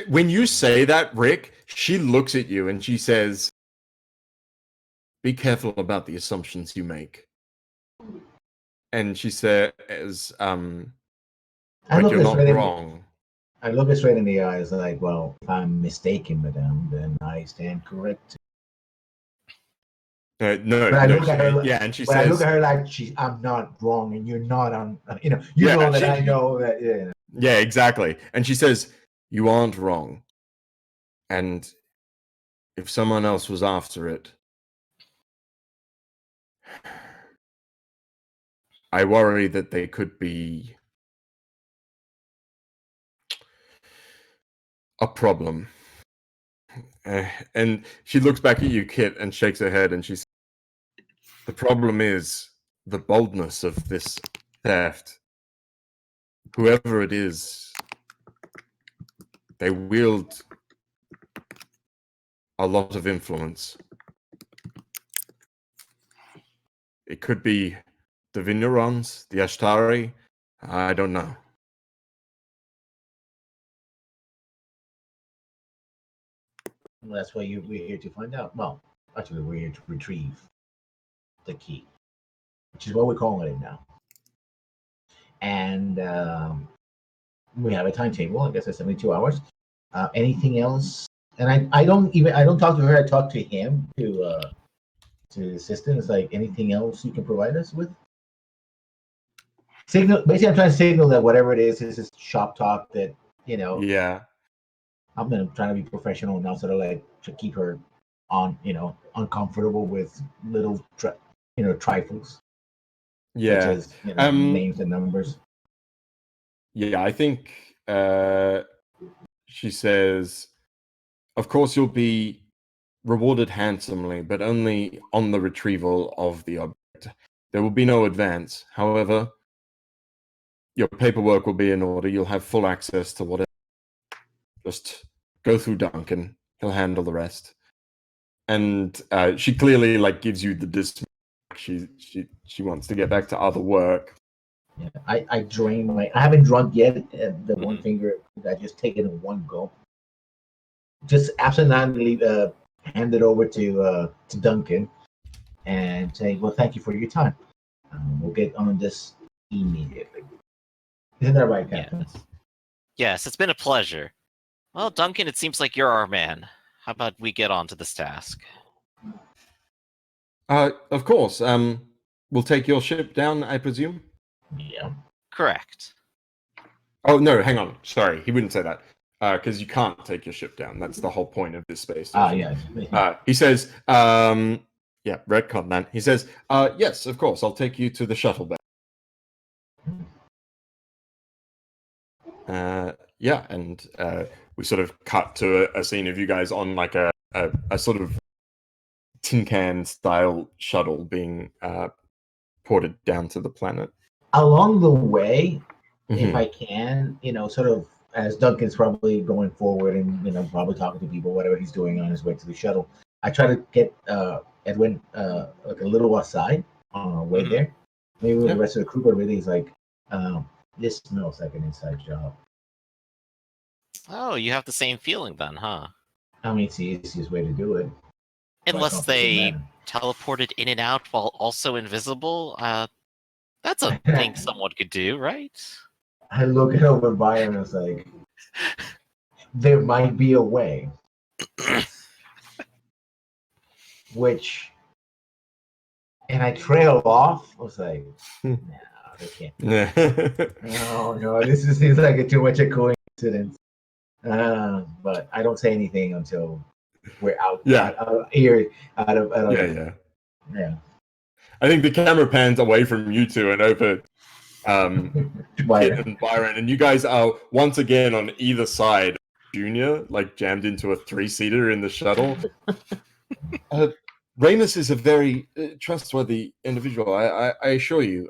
when you say that, Rick, she looks at you and she says, "Be careful about the assumptions you make." And she says, "But you're not wrong." I look her straight in the eyes, like, well, if I'm mistaken, madame, then I stand correct. No, but I look at her, yeah, and she but says, I look at her like I'm not wrong, and you're not on. You know that I know that. Yeah. Yeah, exactly. And she says, "You aren't wrong. And if someone else was after it, I worry that they could be a problem." And she looks back at you, Kit, and shakes her head, and she says, "The problem is the boldness of this theft. Whoever it is, they wield a lot of influence. It could be the Vignerons, the Ashtari, I don't know." Well, that's why we're here to find out. Well, actually, we're here to retrieve the key, which is what we're calling it now. And we have a timetable. I guess it's 72 hours. Anything else? And I don't talk to her. I talk to him to the assistant. It's like, anything else you can provide us with? Signal. Basically, I'm trying to signal that whatever it is this shop talk. That Yeah. I'm trying to be professional and also to keep her on, uncomfortable with little, trifles. Yeah. Such as names and numbers. Yeah, I think she says, "Of course, you'll be rewarded handsomely, but only on the retrieval of the object. There will be no advance. However, your paperwork will be in order. You'll have full access to whatever. Just go through Duncan. He'll handle the rest." And she clearly gives you the dismissal. She wants to get back to other work. Yeah, I drain my. I haven't drunk yet. The one finger, I just take it in one go. Just absentmindedly hand it over to Duncan and say, "Well, thank you for your time. We'll get on this immediately." Isn't that right, Captain? Yes, it's been a pleasure. Well, Duncan, it seems like you're our man. How about we get on to this task? Of course. We'll take your ship down, I presume? Yeah. Correct. Oh, no, hang on. Sorry, he wouldn't say that. Because you can't take your ship down. That's the whole point of this space station. Yeah. He says, yeah, retcon that. He says, yes, of course, I'll take you to the shuttle bay. Yeah, and we sort of cut to a scene of you guys on a sort of tin can style shuttle being ported down to the planet. Along the way, if I can, sort of as Duncan's probably going forward and probably talking to people, whatever he's doing on his way to the shuttle, I try to get Edwin a little aside on our way there. Maybe with the rest of the crew, but really he's like, this smells like an inside job. Oh, you have the same feeling then, huh? I mean, it's the easiest way to do it. Unless they teleported in and out while also invisible, that's a thing someone could do, right? I look at over by him and it's like, there might be a way. And I trail off. I was like, no, they can't. No, this seems like too much a coincidence. But I don't say anything until we're out. Yeah. Out of yeah. I think the camera pans away from you two and over Kit and Byron, and you guys are once again on either side of Junior, jammed into a 3-seater in the shuttle. Ramus is a very trustworthy individual. I assure you.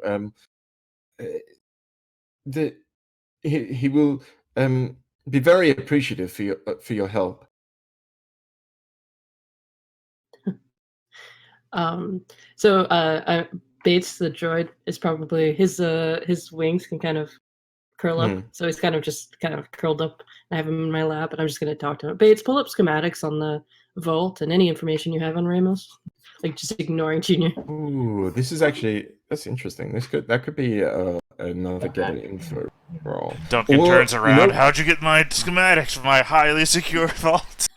That he will be very appreciative for your help. So Bates, the droid, is probably his wings can kind of curl up. So he's kind of curled up. I have him in my lap, and I'm just going to talk to him. Bates, pull up schematics on the vault and any information you have on Ramos. Like, just ignoring Junior. Ooh, that's interesting. That could be another get an info roll. Duncan turns around. How'd you get my schematics for my highly secure vault?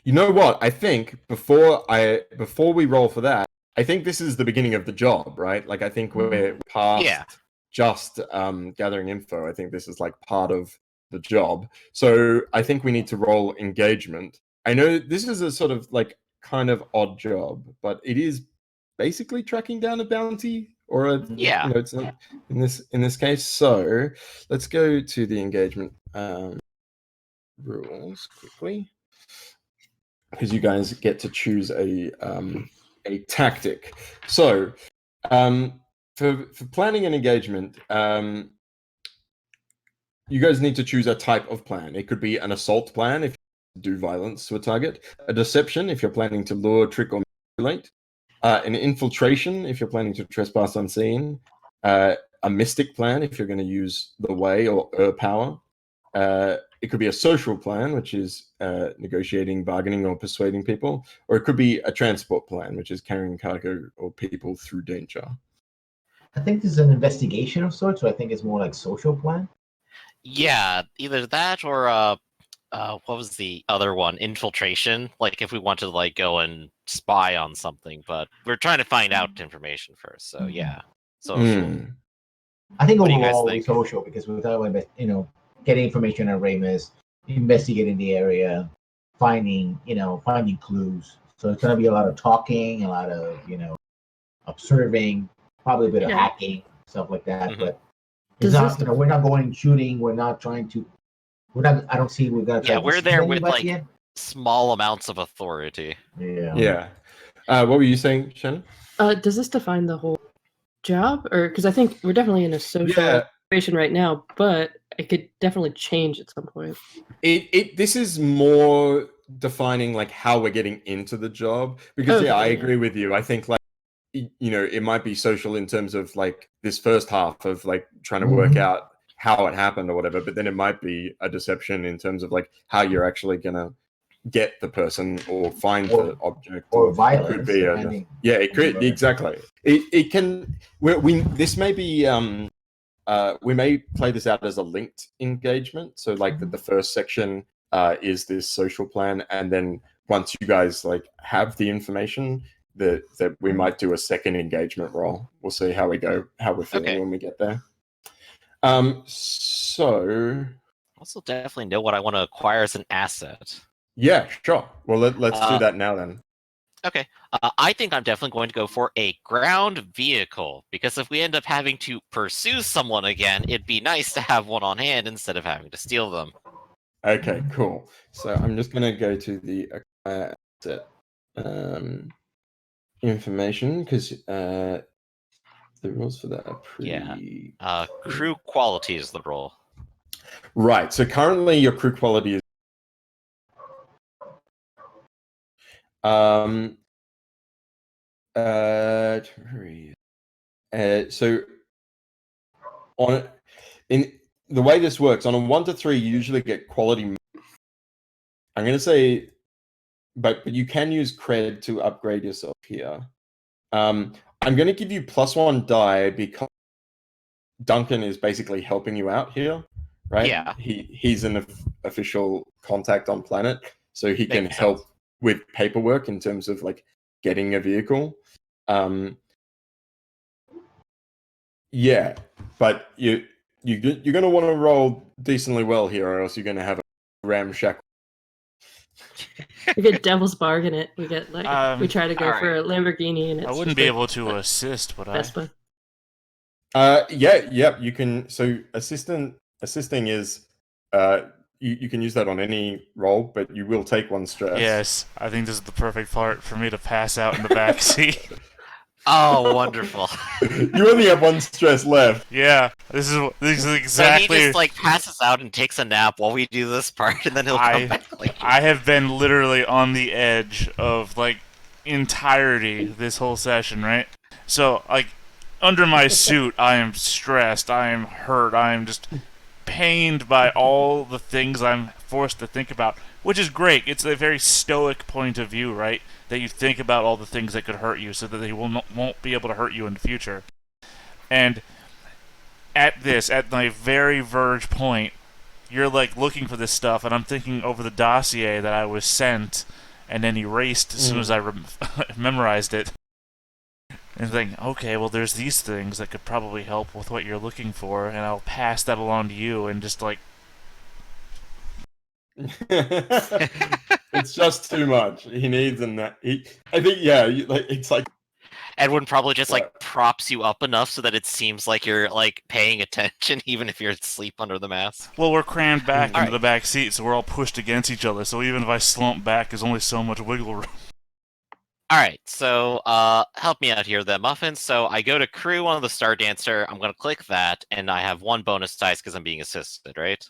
You know what? I think before we roll for that, I think this is the beginning of the job, right? Like, I think we're past just gathering info. I think this is like part of the job. So I think we need to roll engagement. I know this is a sort of like kind of odd job, but it is basically tracking down a bounty or a it's not in this case. So let's go to the engagement rules quickly, because you guys get to choose a tactic. So for planning an engagement, you guys need to choose a type of plan. It could be an assault plan if you do violence to a target, a deception if you're planning to lure, trick, or manipulate, an infiltration if you're planning to trespass unseen, a mystic plan if you're going to use the way or power. It could be a social plan, which is negotiating, bargaining, or persuading people, or it could be a transport plan, which is carrying cargo or people through danger. I think this is an investigation of sorts, so I think it's more like social plan. Yeah, either that or what was the other one? Infiltration. Like if we want to like go and spy on something, but we're trying to find out information first. So yeah, social. I think overall social, because we're talking about getting information on Ramus, investigating the area, finding clues. So it's going to be a lot of talking, a lot of observing, probably a bit of hacking, stuff like that. But it's not, we're not going shooting. We're not trying to. We're not. I don't see. We're gonna. We're there with like small amounts of authority. Yeah. What were you saying, Shannon? Does this define the whole job, or because I think we're definitely in a social situation right now, but it could definitely change at some point. This is more defining like how we're getting into the job, because I agree with you. I think like it might be social in terms of like this first half of like trying to work out how it happened or whatever, but then it might be a deception in terms of like how you're actually gonna get the person or find the object, or violence. It could be it could exactly. It can. This may be. We may play this out as a linked engagement. So like the first section is this social plan, and then once you guys like have the information, that we might do a second engagement roll. We'll see how we go, how we're feeling when we get there. So also definitely know what I want to acquire as an asset. Yeah, sure. Well, let's do that now then. Okay. I think I'm definitely going to go for a ground vehicle, because if we end up having to pursue someone again, it'd be nice to have one on hand instead of having to steal them. Okay, cool. So I'm just going to go to the asset information, because the rules for that are pretty... crew quality is the rule. Right. So currently your crew quality is so in the way this works, on a 1 to 3 you usually get quality. I'm going to say but you can use cred to upgrade yourself here. I'm going to give you +1 die because Duncan is basically helping you out here, right? Yeah. He's an official contact on planet, so he can help with paperwork in terms of like getting a vehicle. Yeah, but you're going to want to roll decently well here, or else you're going to have a ramshackle. We get devil's bargain it. We get like we try to go for a Lamborghini, and it's I wouldn't be able to assist, would I? Vespa. You can. So assisting is you can use that on any roll, but you will take 1 stress. Yes, I think this is the perfect part for me to pass out in the back seat. Oh, wonderful! You only have 1 stress left. Yeah, this is exactly. So he just like passes out and takes a nap while we do this part, and then he'll come back. Like... I have been literally on the edge of like entirety this whole session, right? So like, under my suit, I am stressed, I am hurt, I am just pained by all the things I'm forced to think about, which is great. It's a very stoic point of view, right? That you think about all the things that could hurt you so that they won't be able to hurt you in the future. And at my very verge point, you're like looking for this stuff, and I'm thinking over the dossier that I was sent and then erased as soon as I memorized it. And think, okay, well, there's these things that could probably help with what you're looking for, and I'll pass that along to you, and just like... It's just too much. He needs I think, yeah, it's like... Edwin probably just like props you up enough so that it seems like you're like paying attention, even if you're asleep under the mask. Well, we're crammed back into the back seat, so we're all pushed against each other, so even if I slump back, there's only so much wiggle room. Alright, so help me out here then, Muffin. So I go to crew on the Star Dancer, I'm going to click that, and I have 1 bonus dice because I'm being assisted, right?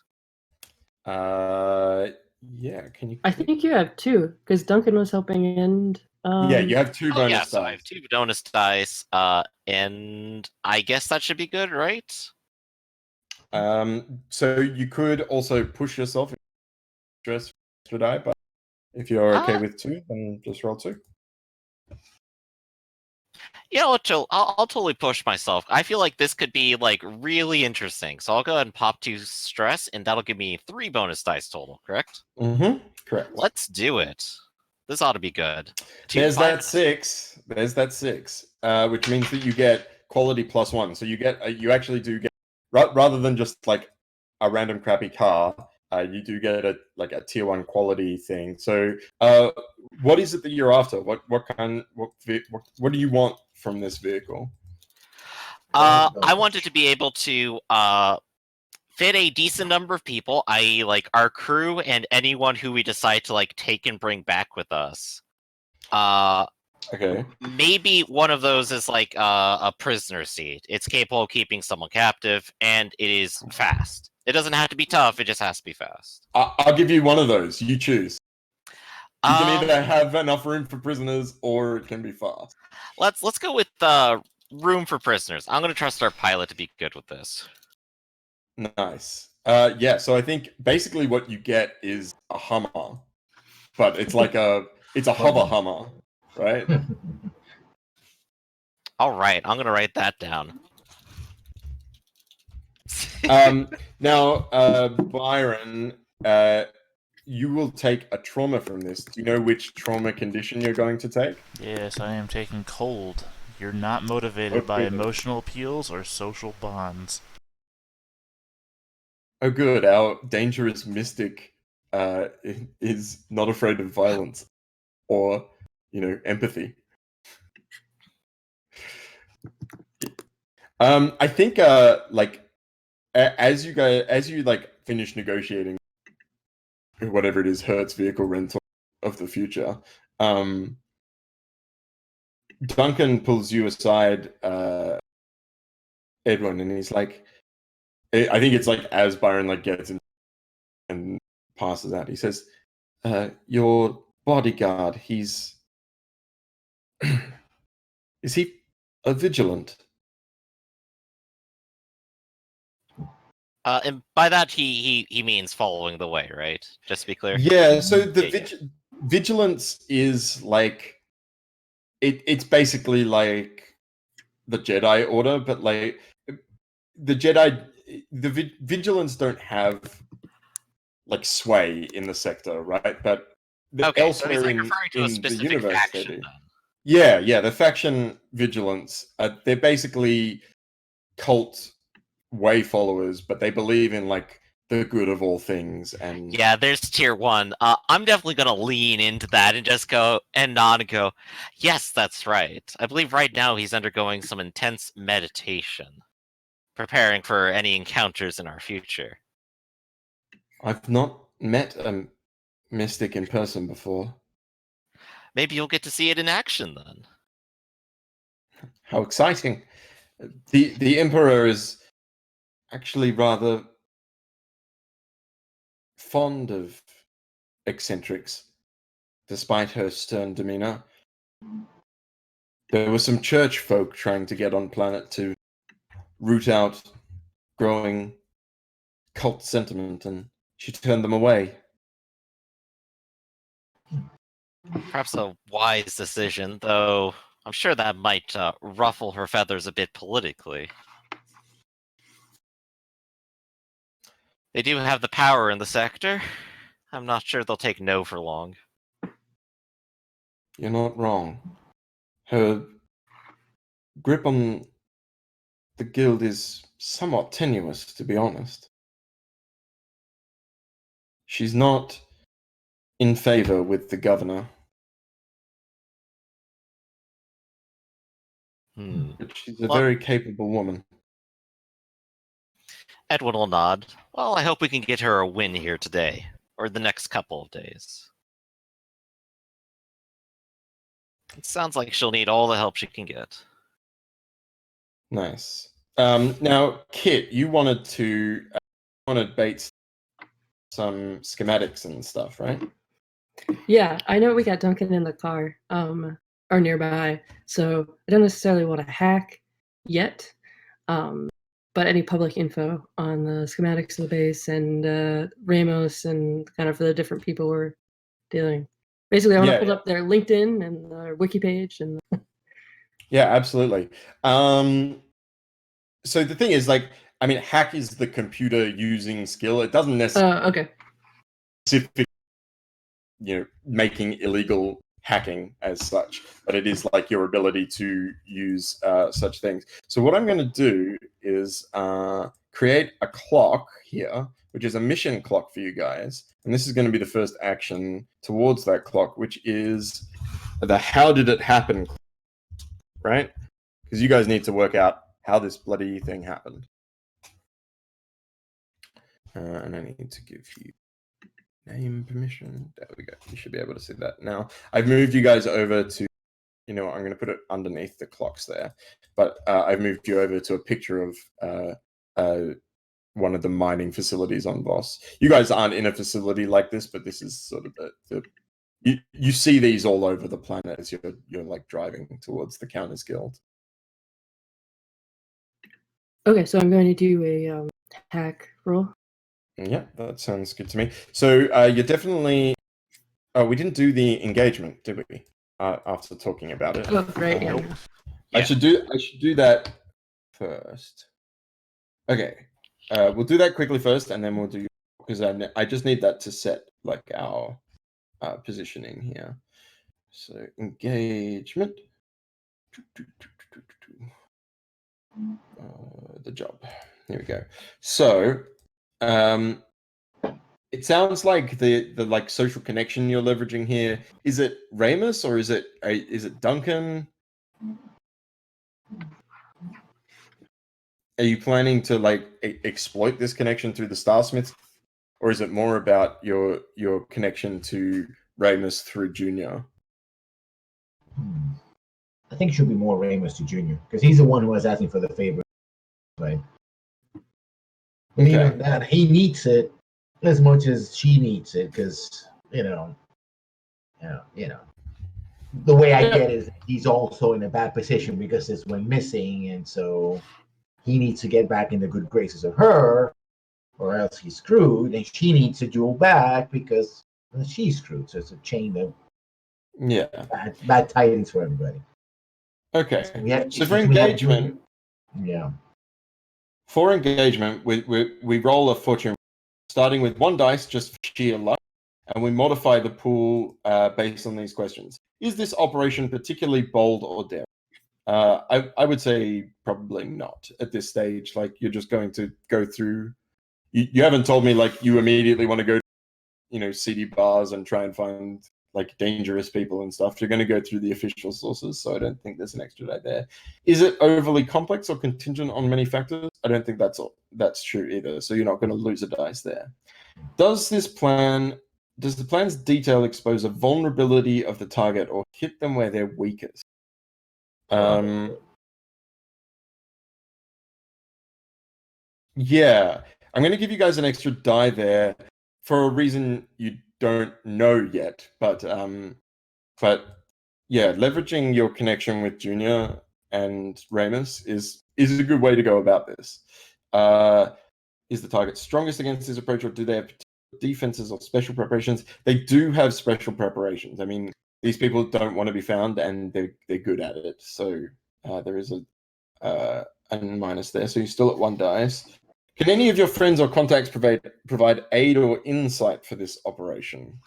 Yeah, can you... I think you have 2, because Duncan was helping and... yeah, you have 2 bonus dice. So I have 2 bonus dice, and I guess that should be good, right? So you could also push yourself stress extra die, but if you're okay with 2, then just roll 2. Yeah, I'll totally push myself. I feel like this could be like really interesting. So I'll go ahead and pop 2 stress, and that'll give me 3 bonus dice total, correct? Mm-hmm. Correct. Let's do it. This ought to be good. There's that 6. There's that 6, which means that you get quality +1. So you actually do get, rather than just like a random crappy car, you do get a tier 1 quality thing. So what is it that you're after? What do you want from this vehicle? I wanted to be able to fit a decent number of people, i.e. like our crew and anyone who we decide to like take and bring back with us. Okay. Maybe one of those is like a prisoner seat. It's capable of keeping someone captive, and it is fast. It doesn't have to be tough, it just has to be fast. I'll give you one of those. You choose. You can either have enough room for prisoners, or it can be fast. Let's go with room for prisoners. I'm going to trust our pilot to be good with this. Nice. Yeah, so I think basically what you get is a Hummer, but it's like it's a hover Hummer, right? All right, I'm going to write that down. Now, Byron, you will take a trauma from this. Do you know which trauma condition you're going to take? Yes, I am taking cold. You're not motivated by emotional appeals or social bonds. Oh, good. Our dangerous mystic is not afraid of violence or, empathy. I think, as you finish negotiating whatever it is, Hertz vehicle rental of the future, Duncan pulls you aside, Edwin, and he's like, I think it's like as Byron gets in and passes out, he says, your bodyguard, he's is he a vigilant? And by that he means following the way, right? Just to be clear. Yeah. So the vigilance is like it's basically like the Jedi Order, but like the Jedi, the vigilance don't have like sway in the sector, right? But elsewhere so he's, like, referring to a specific the universe, faction, then. Yeah, the faction vigilance. They're basically cult way followers, but they believe in like the good of all things. And yeah, there's tier 1. I'm definitely gonna lean into that and just go and nod and go, yes, that's right. I believe right now he's undergoing some intense meditation, preparing for any encounters in our future. I've not met a mystic in person before. Maybe you'll get to see it in action then. How exciting. The Emperor is actually rather fond of eccentrics, despite her stern demeanor. There were some church folk trying to get on planet to root out growing cult sentiment, and she turned them away. Perhaps a wise decision, though I'm sure that might ruffle her feathers a bit politically. They do have the power in the sector. I'm not sure they'll take no for long. You're not wrong. Her grip on the guild is somewhat tenuous, to be honest. She's not in favor with the governor. But she's a very capable woman. Edwin will nod. Well, I hope we can get her a win here today, or the next couple of days. It sounds like she'll need all the help she can get. Nice. Now, Kit, you wanted Bates some schematics and stuff, right? Yeah, I know we got Duncan in the car, or nearby, so I don't necessarily want to hack yet, but any public info on the schematics of the base and Ramos and kind of the different people we're dealing. Basically, I want to pull up their LinkedIn and their wiki page and. Yeah, absolutely. So the thing is, hack is the computer using skill. It doesn't necessarily Okay. specific, making illegal hacking as such, but it is like your ability to use such things. So what I'm going to do is create a clock here, which is a mission clock for you guys. And this is going to be the first action towards that clock, which is the how did it happen, right? Because you guys need to work out how this bloody thing happened. And I need to give you name permission. There we go. You should be able to see that now. I've moved you guys over to, I'm going to put it underneath the clocks there. But I've moved you over to a picture of one of the mining facilities on Voss. You guys aren't in a facility like this, but this is sort of you see these all over the planet as you're like driving towards the Counters Guild. Okay, so I'm going to do a hack roll. Yeah, that sounds good to me. So you're definitely. Oh, we didn't do the engagement, did we? After talking about it. Oh, right. Yeah. I should do that first. Okay, we'll do that quickly first, and then we'll do because I just need that to set like our positioning here. So engagement. The job. Here we go. So, it sounds like the like social connection you're leveraging here. Is it Ramus or is it Duncan? Are you planning to like exploit this connection through the Starsmiths, or is it more about your connection to Ramus through Junior? I think it should be more Ramus to Junior because he's the one who was asking for the favor, right? And even that, he needs it as much as she needs it because the way I get it is he's also in a bad position because this went missing, and so he needs to get back in the good graces of her, or else he's screwed, and she needs to duel back because she's screwed. So it's a chain of bad tidings for everybody. Okay. So for engagement, for engagement, we roll a fortune, starting with 1 dice just for sheer luck, and we modify the pool based on these questions. Is this operation particularly bold or daring? I would say probably not at this stage. Like you're just going to go through. You haven't told me like you immediately want to go, CD bars and try and find like dangerous people and stuff. You're going to go through the official sources, so I don't think there's an extra die there. Is it overly complex or contingent on many factors? I don't think that's true either. So you're not going to lose a dice there. Does the plan's detail expose a vulnerability of the target or hit them where they're weakest? Yeah, I'm going to give you guys an extra die there for a reason you don't know yet, but leveraging your connection with Junior and Ramus is a good way to go about this. Is the target strongest against this approach, or do they have defenses or special preparations? They do have special preparations. I mean, these people don't want to be found, and they're good at it. So there is a minus there. So you're still at 1 dice. Can any of your friends or contacts provide aid or insight for this operation?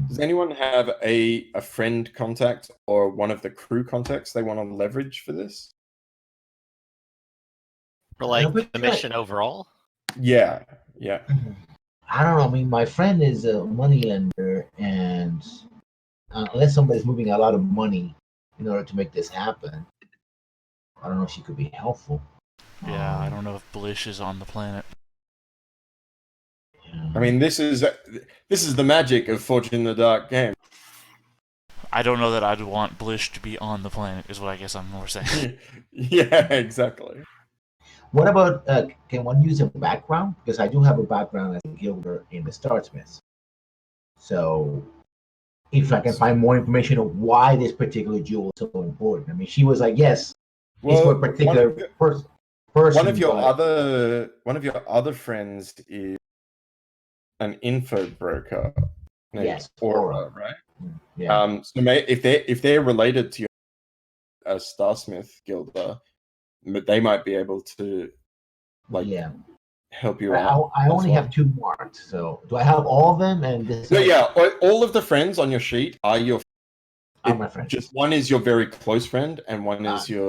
Does anyone have a friend contact or one of the crew contacts they want to leverage for this? For like the mission overall? Yeah. I don't know. I mean, my friend is a money lender, and unless somebody's moving a lot of money in order to make this happen, I don't know if she could be helpful. Yeah, I don't know if Blish is on the planet. I mean, this is the magic of Fortune in the Dark game. I don't know that I'd want Blish to be on the planet, is what I guess I'm more saying. Yeah, exactly. What about, can one use a background? Because I do have a background as a guilder in the Starsmiths. So if I can find more information of why this particular jewel is so important. I mean, she was like, yes, it's for a particular person. One of your other friends is an info broker named Aura, right? Yeah. So if they're related to your Starsmith guilder, they might be able to help you out. I only have 2 marked, so do I have all of them? And this all of the friends on your sheet are your my friends. Just one is your very close friend and one is your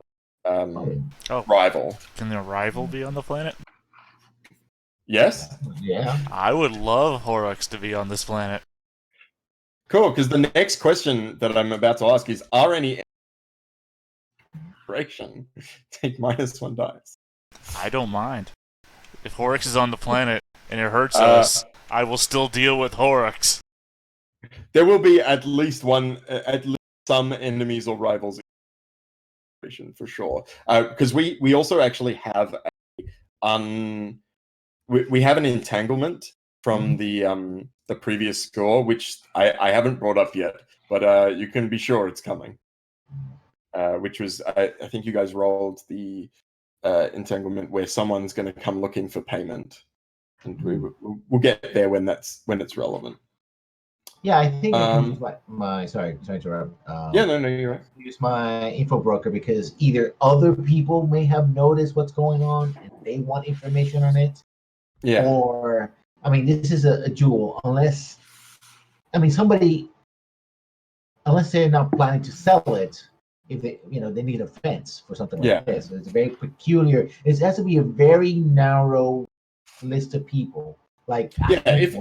rival. Can their rival be on the planet? Yes. Yeah. I would love Horrocks to be on this planet. Cool, because the next question that I'm about to ask is, are any direction take -1 dice? I don't mind. If Horrocks is on the planet and it hurts us, I will still deal with Horrocks. There will be at least some enemies or rivals for sure. Because we also actually have we have an entanglement from the previous score, which I haven't brought up yet, but you can be sure it's coming. Which was I think you guys rolled the entanglement where someone's going to come looking for payment, and we'll get there when it's relevant. Yeah, I think I can use my sorry to interrupt. No, you're right. Use my info broker because either other people may have noticed what's going on and they want information on it. Yeah. Or I mean, this is a jewel. Unless they're not planning to sell it, if they need a fence for something like this. It's very peculiar. It has to be a very narrow list of people. Like if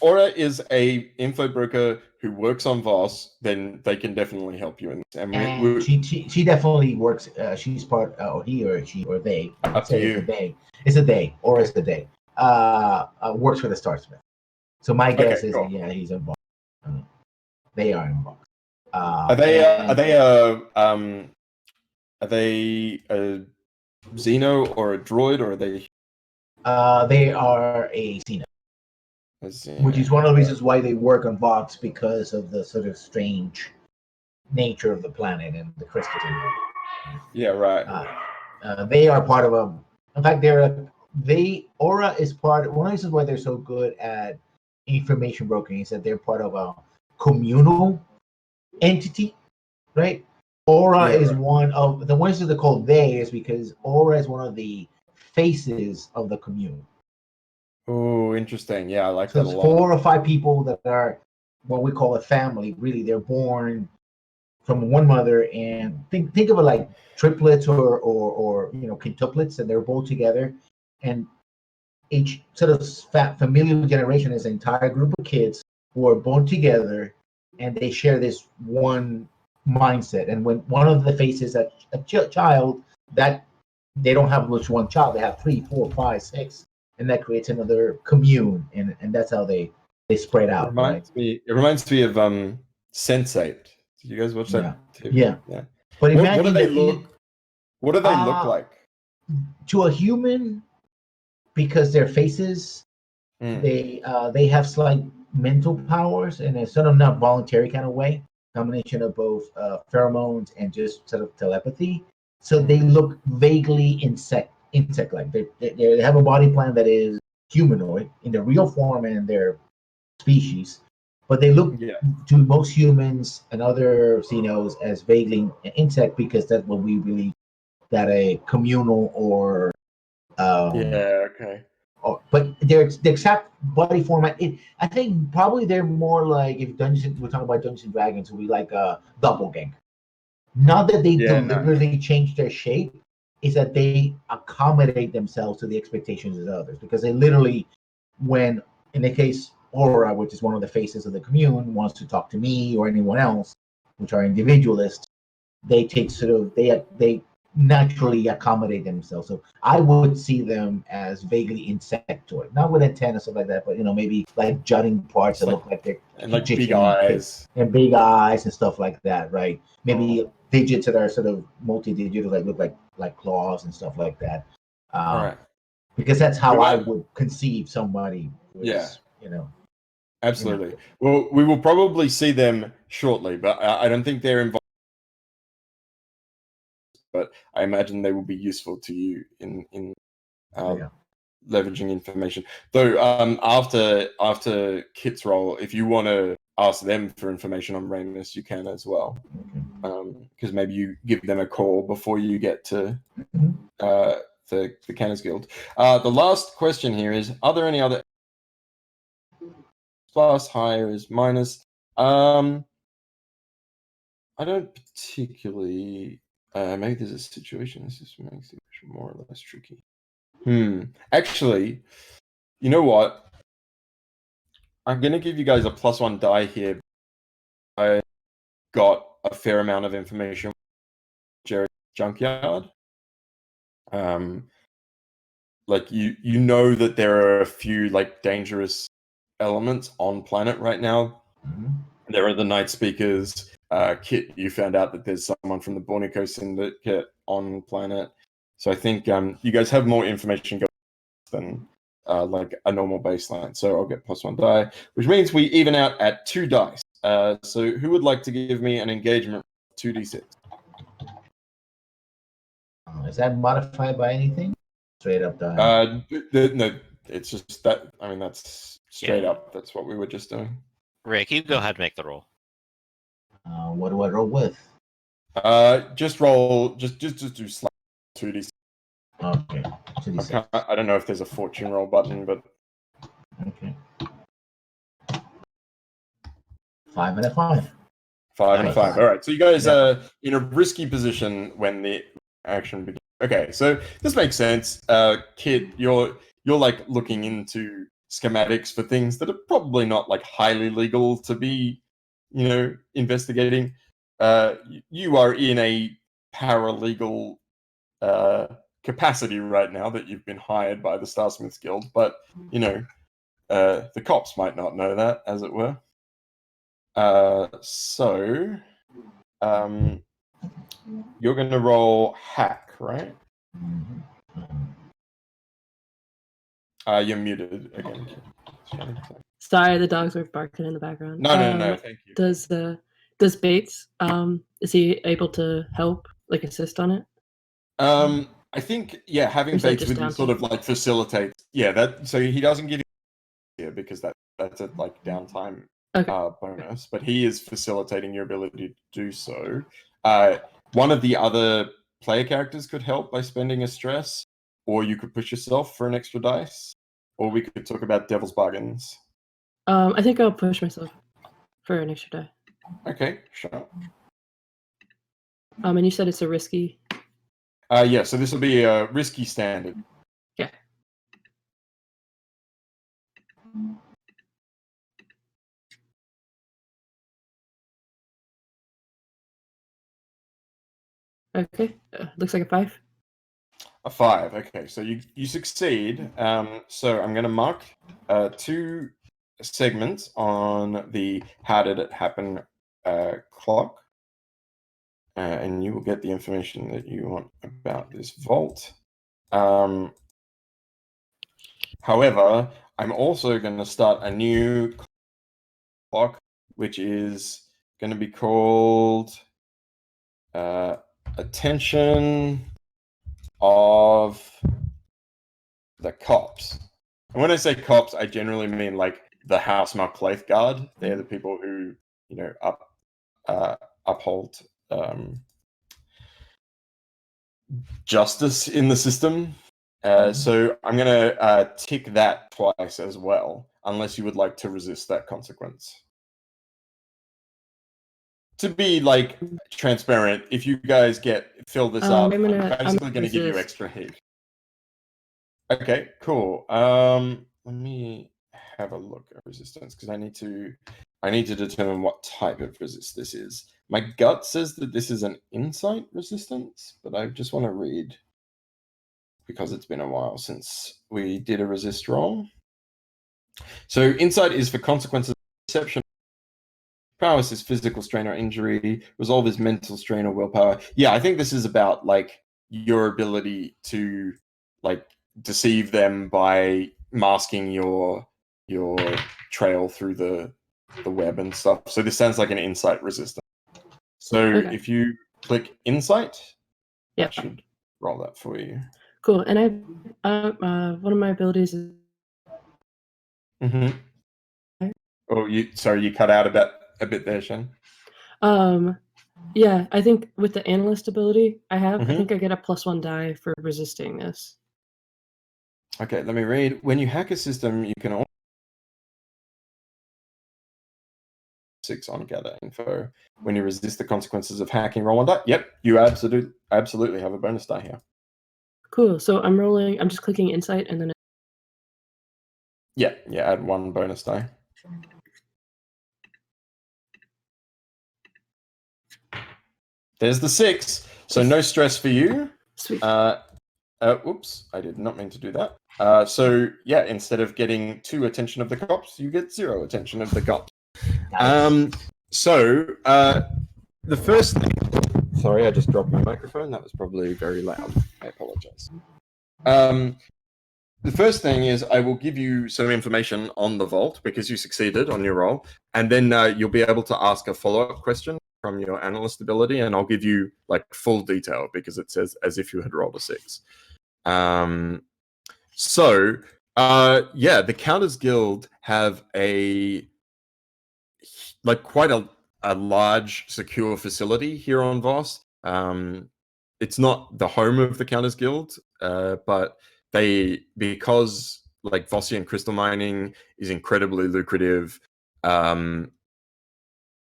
Aura is a info broker who works on Voss, then they can definitely help you in this. And she definitely works. She's part, or he or she or they. Up to you. It's a they. Aura's the they. Works for the Starsmith. So my guess is he's involved. They are involved. Are they a Xeno or a droid, or are they? They are a Xeno. Which is one of the reasons why they work on Vox, because of the sort of strange nature of the planet and the crystals in it. Yeah, right. They are part of a. In fact, Aura is part. One of the reasons why they're so good at information brokering is that they're part of a communal entity, right? Aura is one of the ones that they're called they is because Aura is one of the faces of the commune. Oh, interesting. Yeah, I like that a lot. 4 or 5 people that are what we call a family. Really, they're born from one mother, and think of it like triplets or quintuplets, and they're both together. And each sort of familial generation is an entire group of kids who are born together, and they share this one mindset. And when one of the faces a child, that they don't have just one child, they have 3, 4, 5, 6. And that creates another commune, and that's how they spread out. It reminds me of Sense8. Did you guys watch that too? Yeah. But what do they look? What do they look like? To a human, because their faces, they have slight mental powers in a sort of not voluntary kind of way. combination of both pheromones and just sort of telepathy. So they look vaguely insect-like. They have a body plan that is humanoid in their real form and in their species, but they look to most humans and other xenos as vaguely an insect because that's what we believe that a communal or okay. But the exact body format, I think probably they're more like if we're talking about Dungeons and Dragons, we like a doppelganger. Not that they deliberately change their shape, is that they accommodate themselves to the expectations of others. Because they literally, when in the case Aura, which is one of the faces of the commune, wants to talk to me or anyone else, which are individualists, they take sort of they naturally accommodate themselves. So I would see them as vaguely insectoid, not with antennas stuff like that, but maybe like jutting parts that look like they're and like big eyes and big eyes and stuff like that, right? Maybe digits that are sort of multi-digital, like look like claws and stuff like that. Right. Because that's how I would conceive somebody. Absolutely. Well, we will probably see them shortly, but I don't think they're involved. But I imagine they will be useful to you in leveraging information. Though after Kit's role, if you want to ask them for information on Ramus, you can as well. Because maybe you give them a call before you get to the Canners Guild. The last question here is: are there any other plus? Higher is minus. I don't particularly. Maybe there's a situation. This just makes it more or less tricky. Actually, you know what? I'm gonna give you guys a +1 die here. I got a fair amount of information. Jerry's junkyard. Like you know that there are a few like dangerous elements on planet right now. There are the Night Speakers. Kit, you found out that there's someone from the Bornico Syndicate on planet. So I think you guys have more information than like a normal baseline. So I'll get +1 die, which means we even out at 2 dice. So who would like to give me an engagement 2d6? Is that modified by anything? Straight up die. No, it's just that. I mean, that's straight up. That's what we were just doing. Rick, you go ahead and make the roll. What do I roll with? Just roll. Just do /2d6. Okay. 2d6. I don't know if there's a fortune roll button, but okay. 5 and a 5. 5 and 5. All right. So you guys are in a risky position when the action begins. Okay. So this makes sense. Kit, you're like looking into schematics for things that are probably not like highly legal to be, investigating. You are in a paralegal capacity right now that you've been hired by the Starsmiths Guild, but the cops might not know that, as it were. So you're going to roll hack, right? You're muted again. Sorry, the dogs were barking in the background. No, thank you. Does Bates is he able to help, like assist on it? I think having Bates with you sort of like facilitates. So he doesn't give you because that's a like downtime bonus, but he is facilitating your ability to do so. One of the other player characters could help by spending a stress, or you could push yourself for an extra dice, or we could talk about devil's bargains. I think I'll push myself for an extra die. Okay, sure. And you said it's a risky. Yeah, so this will be a risky standard. Yeah. Okay, looks like a 5. A 5. Okay, so you succeed. So I'm going to mark 2 segments on the how did it happen clock, and you will get the information that you want about this vault. However, I'm also going to start a new clock, which is going to be called attention of the cops. And when I say cops, I generally mean like the House Marklaith Guard. They're the people who, you know, uphold justice in the system. So I'm going to tick that twice as well, unless you would like to resist that consequence. To be like transparent, if you guys fill this up, I'm basically going to give you extra heat. Okay, cool. Let me have a look at resistance because I need to determine what type of resist this is. My gut says that this is an insight resistance, but I just want to read because it's been a while since we did a resist roll. So insight is for consequences of perception. Prowess is physical strain or injury. Resolve is mental strain or willpower. Yeah, I think this is about like your ability to like deceive them by masking your trail through the web and stuff. So this sounds like an insight resistance. So if you click insight, that should roll that for you. Cool. And one of my abilities is. Oh, you cut out a bit there, Shen. Yeah, I think with the analyst ability I have, I think I get a +1 die for resisting this. Okay, let me read. When you hack a system, you can also 6 on gather info. When you resist the consequences of hacking, roll 1 die. Yep, you absolutely have a bonus die here. Cool. So I'm just clicking insight and then. Yeah, add 1 bonus die. There's the 6. So no stress for you. Sweet. Oops, I did not mean to do that. So yeah, instead of getting 2 attention of the cops, you get 0 attention of the cops. Nice. So the first thing. Sorry, I just dropped my microphone. That was probably very loud. I apologize. The first thing is I will give you some information on the vault because you succeeded on your roll, and then you'll be able to ask a follow-up question from your analyst ability, and I'll give you like full detail because it says as if you had rolled a 6. The Counters Guild have quite a large secure facility here on Voss. It's not the home of the Counters Guild, but because like Vossian crystal mining is incredibly lucrative,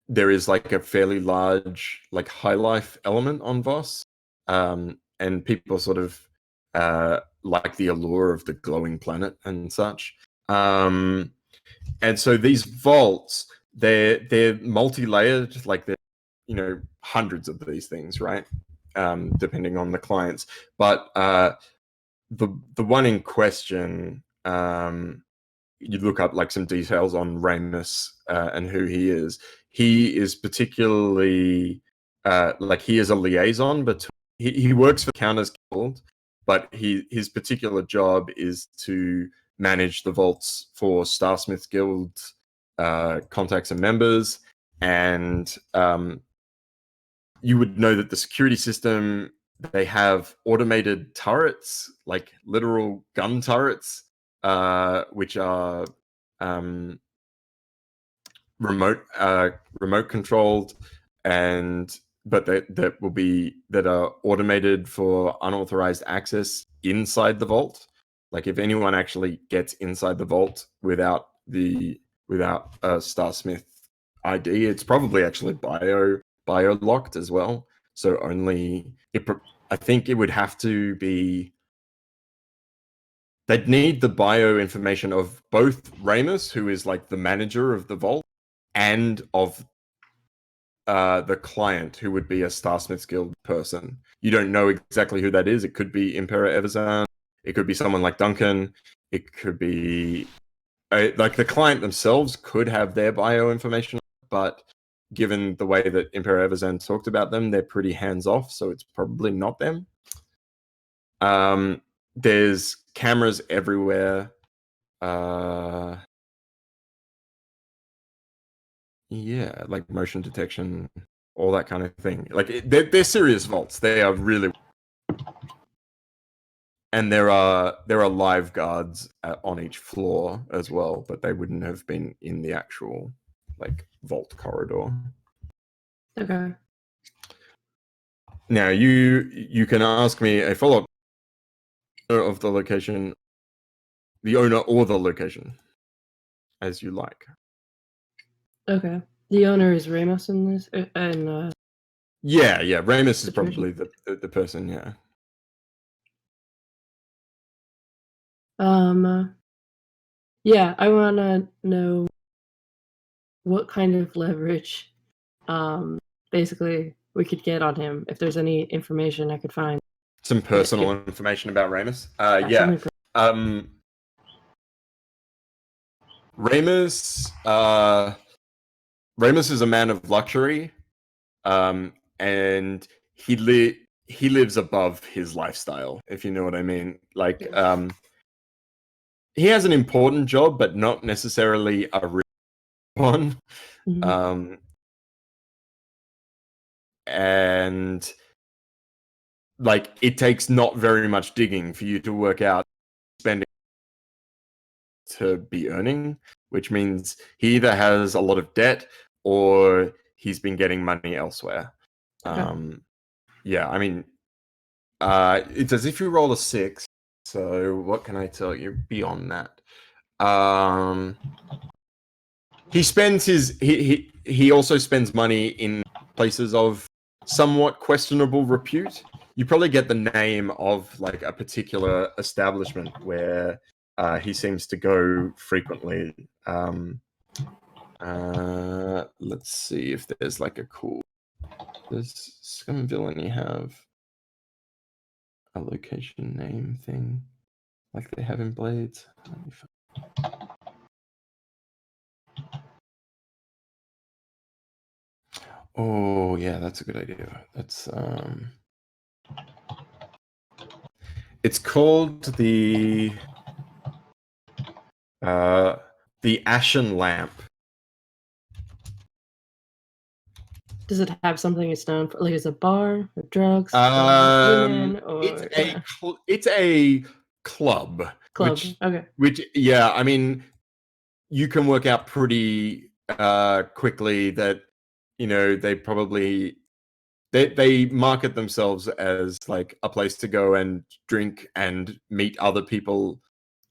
there is like a fairly large like high life element on Voss, and people sort of like the allure of the glowing planet and such. And so these vaults, they're multi-layered, like they're hundreds of these things, right? Depending on the clients, but the one in question, you look up like some details on Ramus and who he is. He is particularly he is a liaison, but he works for Counters Guild, but his particular job is to manage the vaults for Starsmith Guild contacts and members, and you would know that the security system, they have automated turrets, like literal gun turrets, which are remote controlled, but that are automated for unauthorized access inside the vault. Like if anyone actually gets inside the vault without a Starsmith ID, it's probably actually bio locked as well. So I think it would have to be. They'd need the bio information of both Ramus, who is like the manager of the vault, and of the client, who would be a Starsmith's Guild person. You don't know exactly who that is. It could be Emperor Everzan. It could be someone like Duncan. It could be like the client themselves could have their bio information, but given the way that Emperor Everzan talked about them, they're pretty hands-off, so it's probably not them. There's cameras everywhere. Yeah, like motion detection, all that kind of thing. Like they're serious vaults. They are really, and there are live guards on each floor as well, but they wouldn't have been in the actual like vault corridor. Okay. Now you can ask me a follow-up of the location, the owner or the location, as you like. Okay. The owner is Ramos in this, and Yeah, Ramus is Situation. probably the person. Yeah. yeah, I want to know what kind of leverage, basically we could get on him if there's any information I could find. Some personal information about Ramus. something Ramus is a man of luxury, and he lives above his lifestyle, if you know what I mean. Like, he has an important job, but not necessarily a real one. Mhm. And like, it takes not very much digging for you to work out spending to be earning, which means he either has a lot of debt or he's been getting money elsewhere. Okay. Yeah, I mean, it's as if you roll a 6. So what can I tell you beyond that? He spends he also spends money in places of somewhat questionable repute. You probably get the name of like a particular establishment where he seems to go frequently. Let's see if there's like a cool. Does Scum Villainy have a location name thing like they have in Blades? Let me find. Oh yeah, that's a good idea. That's it's called the Ashen Lamp. Does it have something it's known for? Like, is it a bar or drugs? Women, or it's a club. club? Okay. Which yeah, I mean, you can work out pretty quickly that they probably they market themselves as like a place to go and drink and meet other people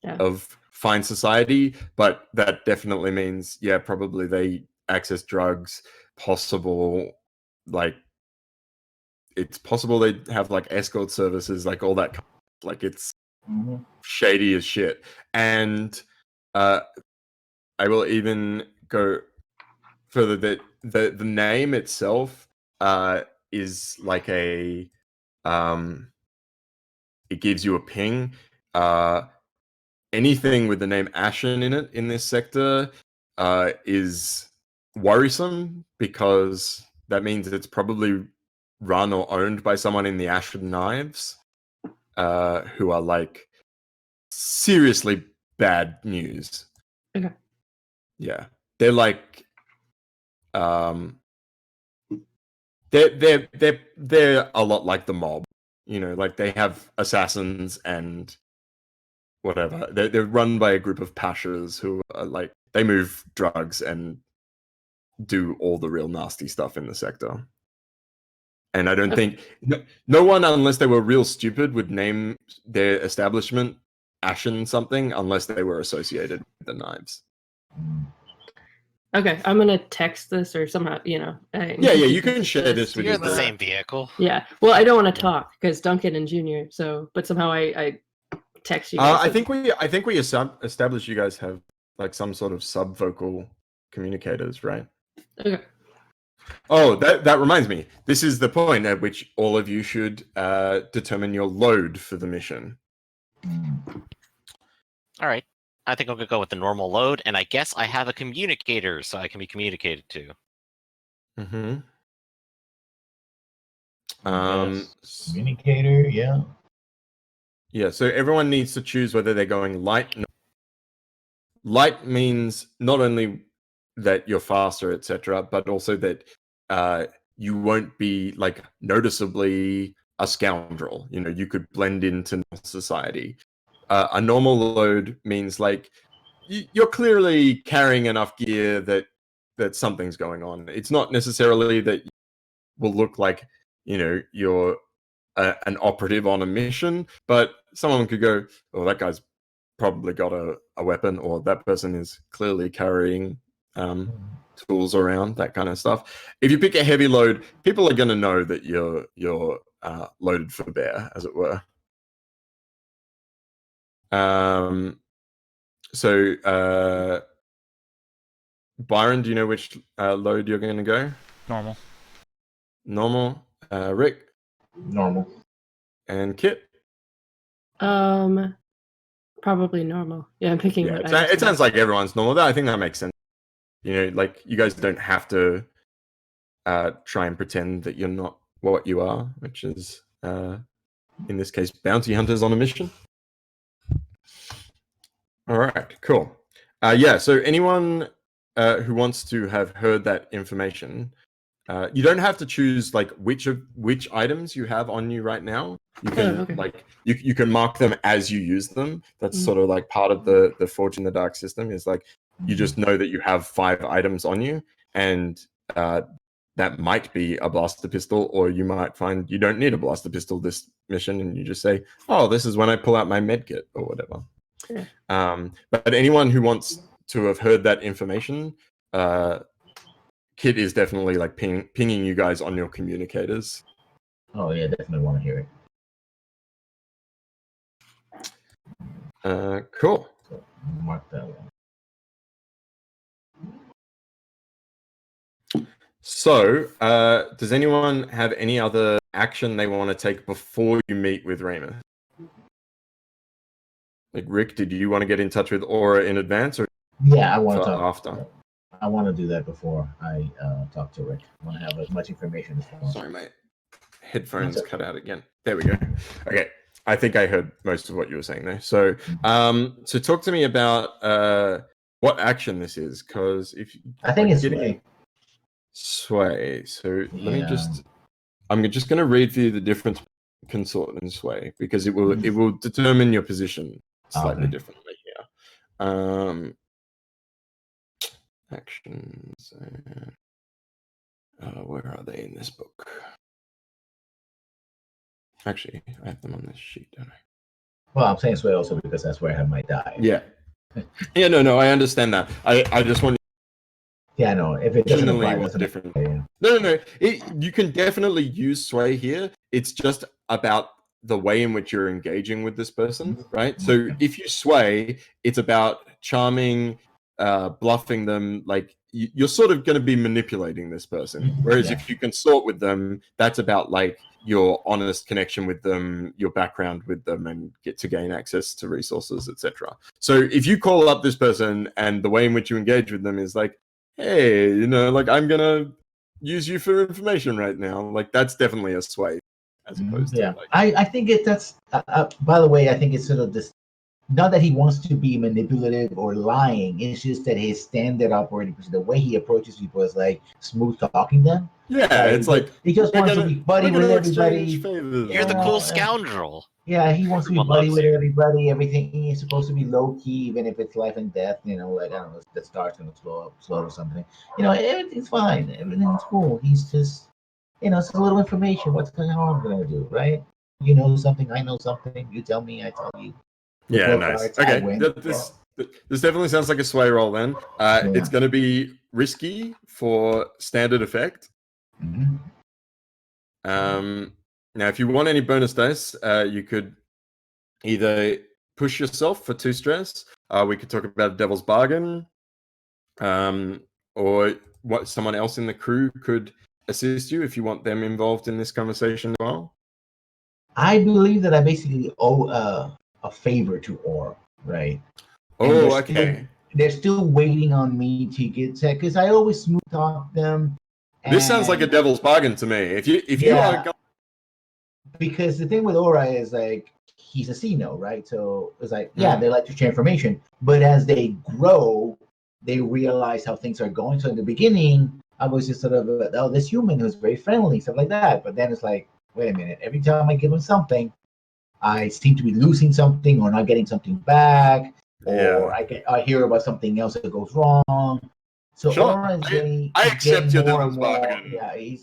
of fine society, but that definitely means probably they access drugs, possible like it's possible they have like escort services, like all that like it's shady as shit. And I will even go further that the name itself is like a it gives you a ping. Anything with the name Ashen in it in this sector is worrisome, because that means it's probably run or owned by someone in the Ashen Knives, who are like seriously bad news. Okay. Yeah, they're like they're a lot like the mob. Like they have assassins and whatever. They're run by a group of pashas who are like, they move drugs and do all the real nasty stuff in the sector. And I don't think no one, unless they were real stupid, would name their establishment Ashen something unless they were associated with the knives. Okay, I'm gonna text this or somehow, yeah, you can share this with You're in the same vehicle. Yeah, well, I don't want to talk because Duncan and Junior. So, but somehow I text you guys. I think we established you guys have like some sort of subvocal communicators, right? Okay. Oh, that reminds me. This is the point at which all of you should determine your load for the mission. All right. I think I'm going to go with the normal load, and I guess I have a communicator, so I can be communicated to. Mm-hmm. Communicator, yeah. Yeah, so everyone needs to choose whether they're going light. Light means not only that you're faster, etc., but also that you won't be like noticeably a scoundrel. You know, you could blend into society. A normal load means like you're clearly carrying enough gear that something's going on. It's not necessarily that you will look like, you know, you're an operative on a mission, but someone could go, "Oh, that guy's probably got a weapon," or "that person is clearly carrying tools around," that kind of stuff. If you pick a heavy load, people are going to know that you're loaded for bear, as it were. So Byron, do you know which load you're going to go? Normal. Normal. Rick? Normal. And Kit? Probably normal. Yeah, I'm picking. Yeah, what it sounds like everyone's normal. I think that makes sense. You know, like you guys don't have to try and pretend that you're not what you are, which is in this case bounty hunters on a mission. All right, cool. Yeah, so anyone who wants to have heard that information, you don't have to choose like which items you have on you right now. You can like you can mark them as you use them. That's sort of like part of the Forge in the Dark system. Is like you just know that you have 5 items on you, and that might be a blaster pistol, or you might find you don't need a blaster pistol this mission, and you just say, "Oh, this is when I pull out my med kit," or whatever. Yeah. But anyone who wants to have heard that information, Kit is definitely like pinging you guys on your communicators. Oh yeah, definitely want to hear it. Cool. So, mark that one. So, does anyone have any other action they want to take before you meet with Ramus? Like Rick, did you want to get in touch with Aura in advance, or yeah, I want to talk after? I want to do that before I talk to Rick. I want to have as much information as possible. Sorry, mate. Headphones cut out again. There we go. Okay, I think I heard most of what you were saying there. So, so talk to me about what action this is, because if I think it's sway. Sway. So let me just. I'm just going to read for you the difference between consort and sway, because it will determine your position slightly differently here. Actions. Where are they in this book? Actually, I have them on this sheet, don't I? Well, I'm saying sway also because that's where I have my die. Yeah. Yeah, no, I understand that. I just want. Yeah, no. If it doesn't apply, what's doesn't different? apply, yeah. No. You can definitely use sway here. It's just about the way in which you're engaging with this person, right? So if you sway, it's about charming, bluffing them. Like you're sort of going to be manipulating this person. Whereas if you consort with them, that's about like your honest connection with them, your background with them, and get to gain access to resources, etc. So if you call up this person and the way in which you engage with them is like, hey, you know, like I'm gonna use you for information right now. Like that's definitely a sway, as opposed to like. I think that's. By the way, I think it's sort of this. Not that he wants to be manipulative or lying. It's just that his standard operating procedure, the way he approaches people, is like smooth talking them. Yeah, it's like he just wants to be buddy with everybody. You're the cool scoundrel. Yeah, he wants to be buddy with everybody. Everything is supposed to be low key, even if it's life and death. You know, like I don't know, the star's gonna slow or something. You know, everything's fine. Everything's cool. He's just, you know, it's a little information. What's the harm gonna do, right? You know something, I know something. You tell me, I tell you. Yeah, nice. Okay, this definitely sounds like a sway roll then. It's going to be risky for standard effect. Now, if you want any bonus dice, you could either push yourself for 2 stress. We could talk about a devil's bargain, or what someone else in the crew could assist you if you want them involved in this conversation as well. I believe that I basically owe a favor to Aura, right? Oh, okay. They're still waiting on me to get set because I always smooth talk them. This sounds like a devil's bargain to me. If you are because the thing with Aura is like he's a C-No, right? So it's like they like to share information, but as they grow, they realize how things are going. So in the beginning, I was just sort of, oh, this human who's very friendly, stuff like that. But then it's like, wait a minute, every time I give them something, I seem to be losing something or not getting something back, or I hear about something else that goes wrong. So Aura is getting, I accept your more and more. bargain. Yeah,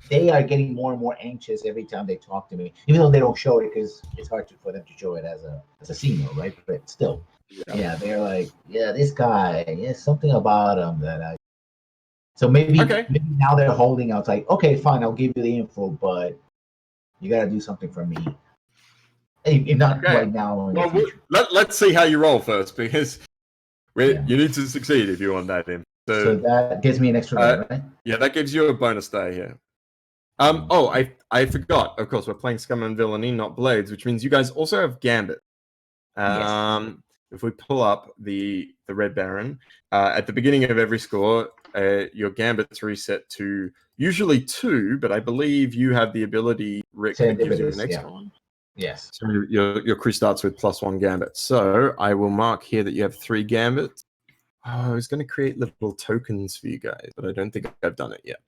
they are getting more and more anxious every time they talk to me, even though they don't show it because it's hard for them to show it as a senior, right? But still, yeah, they're like, yeah, this guy, there's something about him that I. So maybe now they're holding out. It's like, okay, fine, I'll give you the info, but you got to do something for me. If not right now. Well, let's see how you roll first, because you need to succeed if you want that in. So that gives me an extra die, right? Yeah, that gives you a bonus die here. I forgot. Of course, we're playing Scum and Villainy, not Blades, which means you guys also have Gambit. Yes. If we pull up the Red Baron, at the beginning of every score, your Gambit's reset to usually 2, but I believe you have the ability, Rick, that gives you an extra one. Yes. So your crew starts with +1 Gambit. So I will mark here that you have 3 Gambits. Oh, I was going to create little tokens for you guys, but I don't think I've done it yet.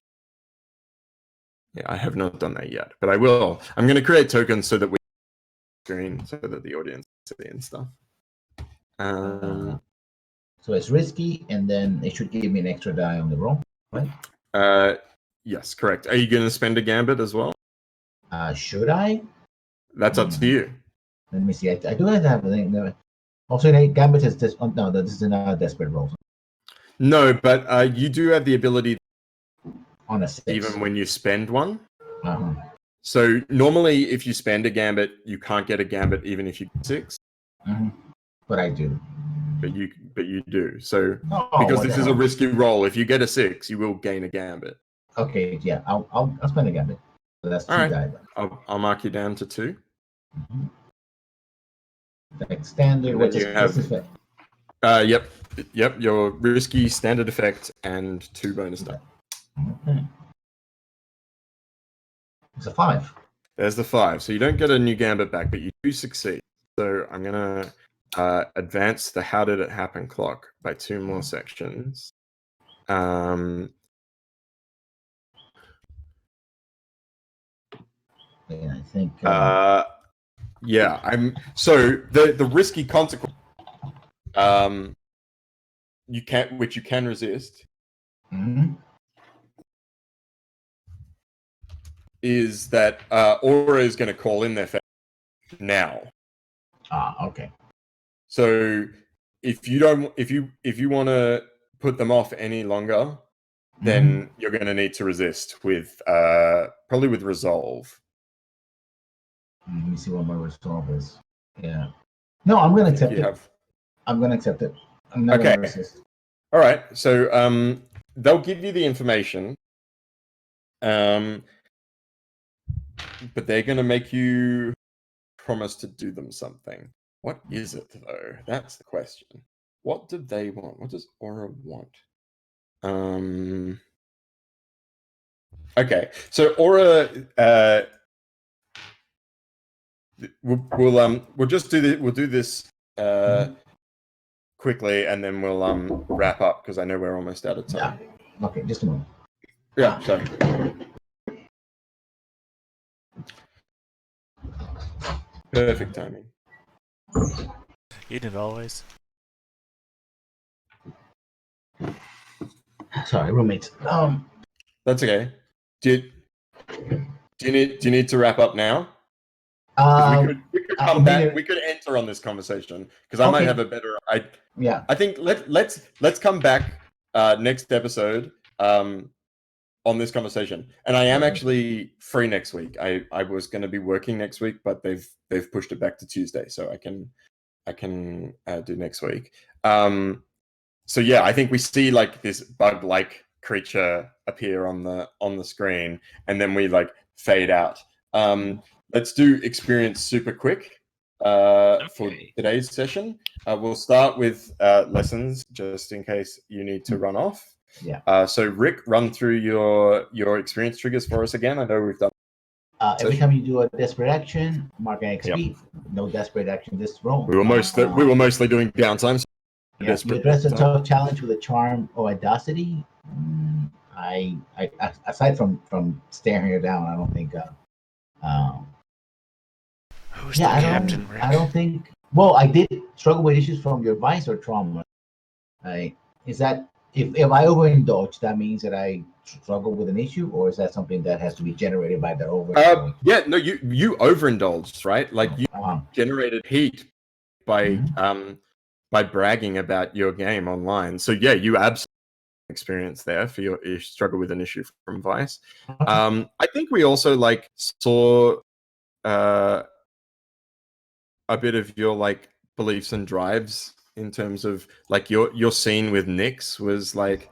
Yeah, I have not done that yet, but I will. I'm going to create tokens so that we screen so that the audience can see and stuff. So it's risky, and then it should give me an extra die on the roll, right? Yes, correct. Are you going to spend a Gambit as well? Should I? That's up to you. Let me see. I do have a thing. Also, Gambit is this. Oh, no, this is not a desperate roll. No, but you do have the ability on a 6. Even when you spend one. Uh-huh. So normally, if you spend a Gambit, you can't get a Gambit even if you get 6. Mm-hmm. But I do. But you do. So because this is a risky roll, if you get a 6, you will gain a Gambit. Okay, yeah, I'll spend a Gambit. So that's 2 die. I'll mark you down to 2. Mm-hmm. Standard. What's this effect? Yep. Your risky standard effect and 2 bonus die. Okay. It's a 5. There's the 5. So you don't get a new Gambit back, but you do succeed. So I'm gonna advance the how did it happen clock by 2 more sections. Yeah, I think. Yeah, I'm. So the risky consequence, which you can resist, is that Aura is going to call in their face now. Okay. So if you want to put them off any longer, then you're going to need to resist with probably with resolve. Let me see what my resolve is. Yeah. No, I'm going to accept it. I'm going to accept it. I'm not going to resist. All right. So they'll give you the information, but they're going to make you promise to do them something. What is it, though? That's the question. What do they want? What does Aura want? Okay. So Aura, we'll just do this. We'll do this quickly, and then we'll wrap up because I know we're almost out of time. Yeah. Okay, just a moment. Yeah. Sorry. Perfect timing. Isn't it always? Sorry, roommates. That's okay. Do you need to wrap up now? We could come back. We could enter on this conversation because I might have a better. I think let's come back next episode on this conversation. And I am actually free next week. I was going to be working next week, but they've pushed it back to Tuesday, so I can do next week. So yeah, I think we see like this bug-like creature appear on the screen, and then we like fade out. Let's do experience super quick for today's session. We'll start with lessons, just in case you need to run off. Yeah. So Rick, run through your experience triggers for us again. I know we've done. Every time you do a desperate action, mark an XP. No desperate action this roll. We were mostly doing downtimes. You desperate address a time. tough challenge with a charm or audacity. I aside from staring her down, I don't think. Who's the captain, Rick? I don't think. Well, I did struggle with issues from your vice or trauma. Is that if I overindulge, that means that I struggle with an issue, or is that something that has to be generated by the overindulge? Yeah, no, you overindulged, right? Like you generated heat by by bragging about your game online. So yeah, you absolutely experience there for your struggle with an issue from Vice. I think we also like saw a bit of your like beliefs and drives in terms of like your scene with Nyx was like,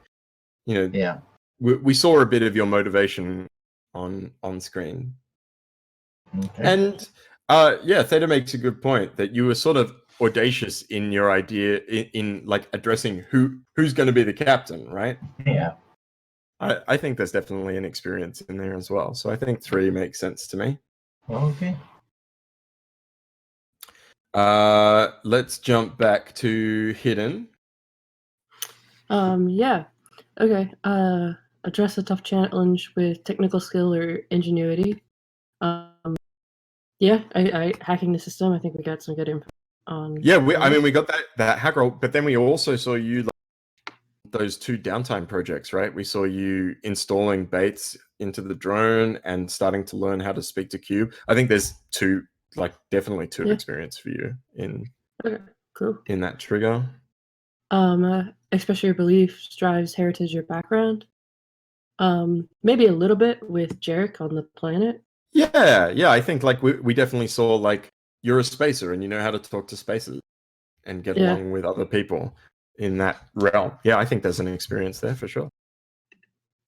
you know, Yeah. we saw a bit of your motivation on screen. Okay. And yeah, Theta makes a good point that you were sort of audacious in your idea in like addressing who's going to be the captain, right? Yeah. I think there's definitely an experience in there as well. So I think 3 makes sense to me. Okay. Let's jump back to Hidden. Yeah. Okay. Address a tough challenge with technical skill or ingenuity. Yeah, I hacking the system. I think we got some good info on. Yeah, we got that hack roll, but then we also saw you like those 2 downtime projects, right? We saw you installing baits into the drone and starting to learn how to speak to Cube. I think there's definitely two experience for you in cool in that trigger. Express your beliefs, drives, heritage, or background. Maybe a little bit with Jarek on the planet. Yeah, I think like we definitely saw like you're a spacer and you know how to talk to spacers and get along with other people in that realm. Yeah, I think there's an experience there for sure.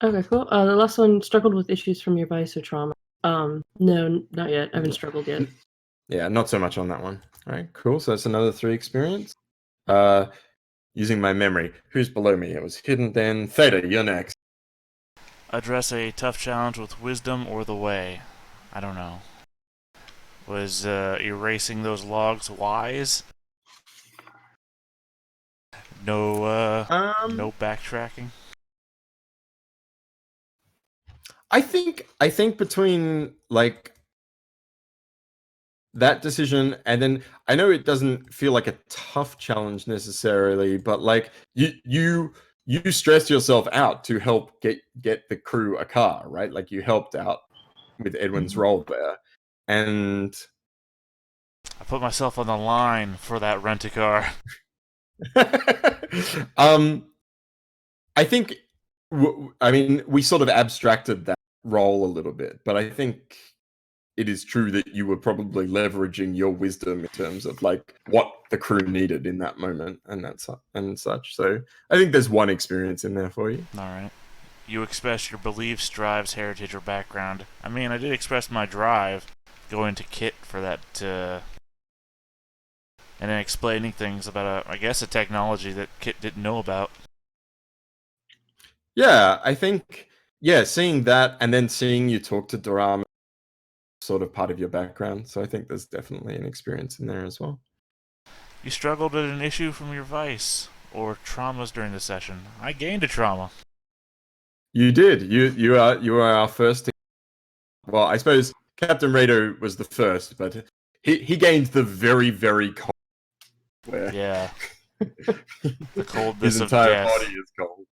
Okay, cool. The last one, struggled with issues from your vice or trauma. No, not yet. I haven't struggled yet. Yeah, not so much on that one. All right, cool. So that's another 3 experience. Using my memory, who's below me? It was Hidden, then Theta. You're next. Address a tough challenge with wisdom or the way. I don't know. Was erasing those logs wise? No backtracking. I think between like that decision and then I know it doesn't feel like a tough challenge necessarily, but like you stressed yourself out to help get the crew a car, right? Like you helped out with Edwin's role there, and I put myself on the line for that rent-a-car. I think we sort of abstracted that role a little bit, but I think it is true that you were probably leveraging your wisdom in terms of like what the crew needed in that moment and such. So I think there's one experience in there for you. All right. You express your beliefs, drives, heritage, or background. I mean, I did express my drive going to Kit for that, and then explaining things about I guess a technology that Kit didn't know about. Yeah, I think seeing that and then seeing you talk to Dorama sort of part of your background. So I think there's definitely an experience in there as well. You struggled with an issue from your vice or traumas during the session. I gained a trauma. You did. You are our first. Well, I suppose Captain Rado was the first, but he gained the very, very cold. Yeah. The coldness his of entire death. body is cold.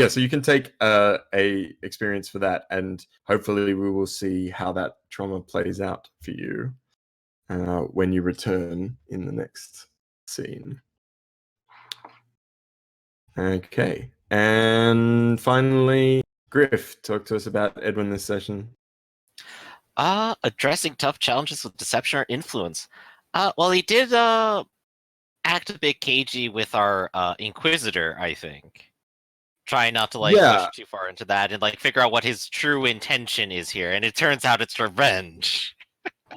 So you can take a experience for that, and hopefully we will see how that trauma plays out for you when you return in the next scene. Okay, and finally, Griff, talk to us about Edwin this session. Addressing tough challenges with deception or influence. Well, he did act a bit cagey with our Inquisitor, I think. Try not to push too far into that and figure out what his true intention is here, and it turns out it's revenge.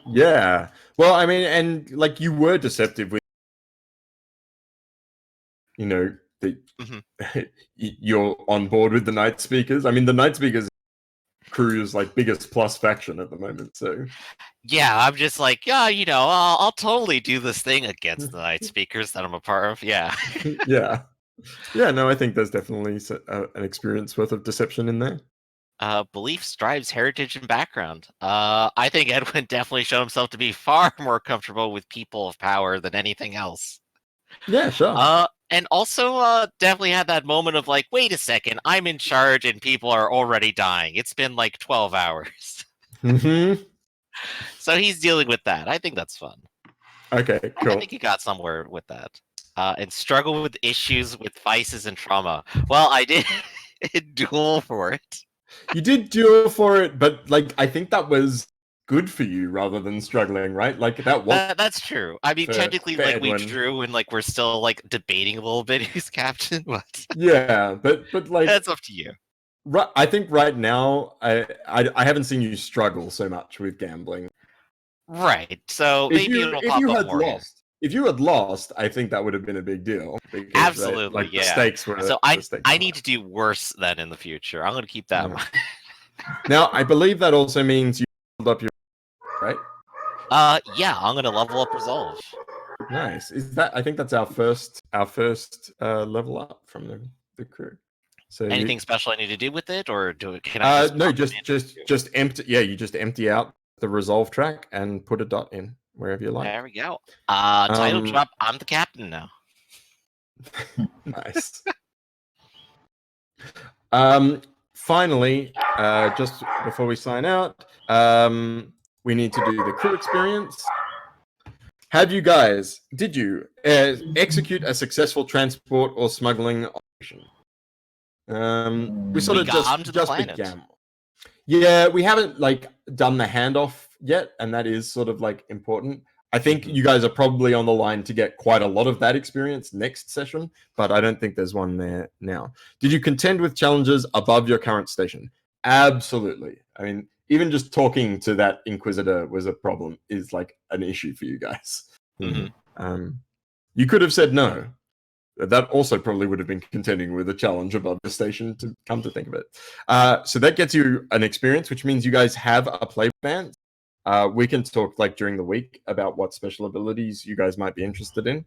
Yeah. Well, I mean, and you were deceptive with, the you're on board with the Night Speakers. I mean, the Night Speakers crew's like biggest plus faction at the moment. So Yeah, I'm just like, yeah, I'll totally do this thing against the Night Speakers that I'm a part of. Yeah. yeah, no, I think there's definitely an experience worth of deception in there. Beliefs drives heritage and background. I think Edwin definitely showed himself to be far more comfortable with people of power than anything else. Yeah, sure. And also definitely had that moment of like, wait a second, I'm in charge and people are already dying. It's been like 12 hours. Mm-hmm. So he's dealing with that. I think that's fun. Okay, cool. I think he got somewhere with that. And struggle with issues with vices and trauma. Well, I did duel for it. You did duel for it, but like I think that was good for you rather than struggling, right? Like that was That's true. I mean, technically, for like we Edwin. drew and like we're still like debating a little bit who's captain. But yeah, but like that's up to you. Right, I think right now I haven't seen you struggle so much with gambling. Right. So maybe it'll pop up more. If you had lost, I think that would have been a big deal. Because, Absolutely, like yeah. the stakes were. So I need to do worse then in the future. I'm going to keep that in mind. Now, I believe that also means you leveled up your right. Yeah, I'm going to level up resolve. Nice. Is that? I think that's our first level up from the crew. So anything special I need to do with it, or can I? Just empty. Yeah, you just empty out the resolve track and put a dot in wherever you like. There we go. Title drop. I'm the captain now. Nice. Finally, just before we sign out, we need to do the crew experience. Did you execute a successful transport or smuggling operation? We sort of just began. Yeah, we haven't like done the handoff yet, and that is sort of like important. I think you guys are probably on the line to get quite a lot of that experience next session, but I don't think there's one there now. Did you contend with challenges above your current station? Absolutely. I mean, even just talking to that Inquisitor was a problem, is like an issue for you guys. Mm-hmm. You could have said no. That also probably would have been contending with a challenge above the station, to come to think of it. So that gets you an experience, which means you guys have a play plan. We can talk like during the week about what special abilities you guys might be interested in,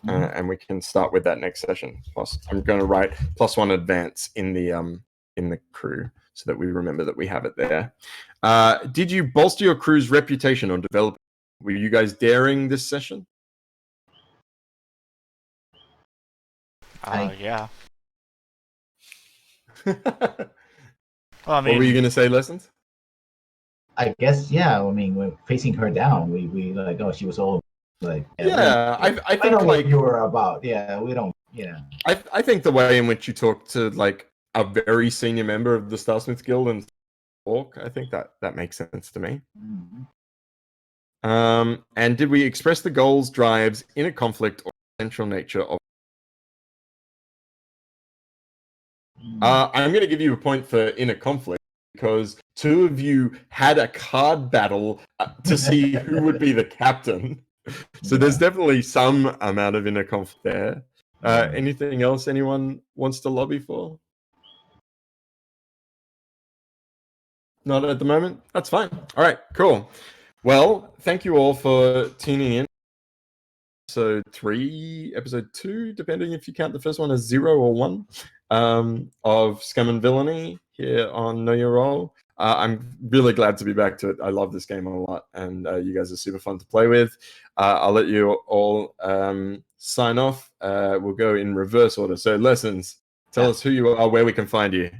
and we can start with that next session. Plus, I'm going to write +1 advance in the crew so that we remember that we have it there. Did you bolster your crew's reputation or develop? Were you guys daring this session? Yeah. Well, I mean, what were you going to say, Lessons? I guess, yeah. I mean, we're facing her down. We like, oh, she was all like. Yeah, I think I know like what you were about. Yeah, we don't. Yeah. I think the way in which you talk to like a very senior member of the Starsmith Guild and talk, I think that makes sense to me. And did we express the goals, drives, inner conflict, or central nature of? I'm going to give you a point for inner conflict because 2 of you had a card battle to see who would be the captain. So there's definitely some amount of inner conflict there. Anything else anyone wants to lobby for? Not at the moment? That's fine. All right, cool. Well, thank you all for tuning in. Episode 3, episode 2, depending if you count the first one as 0 or 1, of Scum and Villainy here on Know Your Role. I'm really glad to be back to it. I love this game a lot, and you guys are super fun to play with. I'll let you all sign off. We'll go in reverse order. So, Lessons, tell us who you are, where we can find you.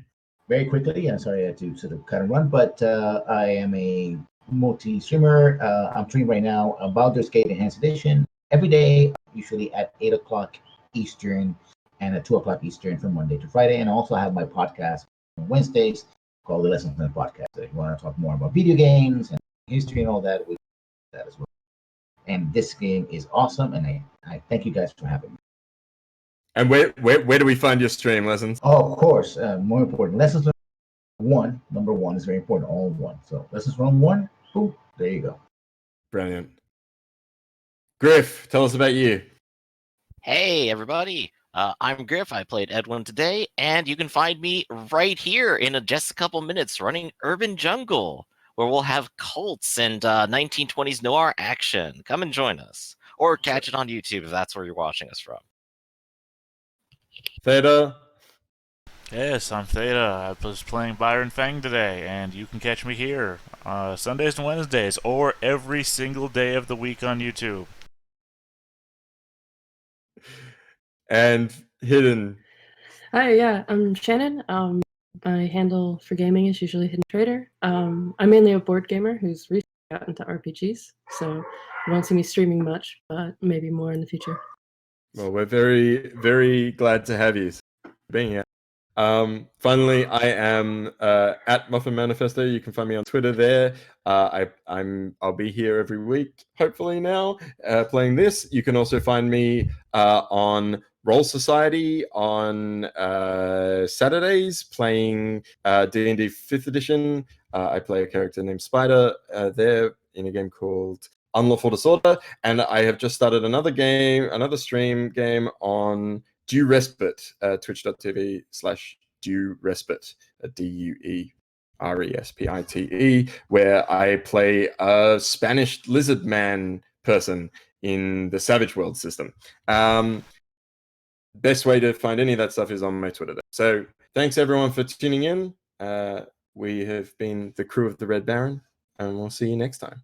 Very quickly, I'm sorry I had to sort of cut and run, but I am a multi-streamer. I'm streaming right now Baldur's Gate Enhanced Edition every day, usually at 8 o'clock Eastern and at 2 o'clock Eastern from Monday to Friday. And I also have my podcast on Wednesdays called the Lessons Learned Podcast. So if you want to talk more about video games and history and all that, we do that as well. And this game is awesome, and I thank you guys for having me. And where do we find your stream, Lessons? Oh, of course. More important, Lessons Learned 1, number 1 is very important, all 1. So Lessons Learned 1, boom, there you go. Brilliant. Griff, tell us about you. Hey, everybody. I'm Griff. I played Edwin today, and you can find me right here in just a couple minutes running Urban Jungle, where we'll have cults and 1920s noir action. Come and join us, or catch it on YouTube if that's where you're watching us from. Theta. Yes, I'm Theta. I was playing Byron Fang today, and you can catch me here Sundays and Wednesdays, or every single day of the week on YouTube. And Hidden. Hi, yeah, I'm Shannon. My handle for gaming is usually Hidden Trader. I'm mainly a board gamer who's recently got into RPGs, so you won't see me streaming much, but maybe more in the future. Well, we're very, very glad to have you being here. Finally, I am at Muffin Manifesto. You can find me on Twitter there. I'll be here every week, hopefully now, playing this. You can also find me on Roll Society on Saturdays, playing D&D 5th edition. I play a character named Spider there in a game called Unlawful Disorder, and I have just started another stream game on Due Respite, twitch.tv/Due Respite, DUERESPITE, where I play a Spanish lizard man person in the Savage World system. Best way to find any of that stuff is on my Twitter. So thanks everyone for tuning in. We have been the crew of the Red Baron, and we'll see you next time.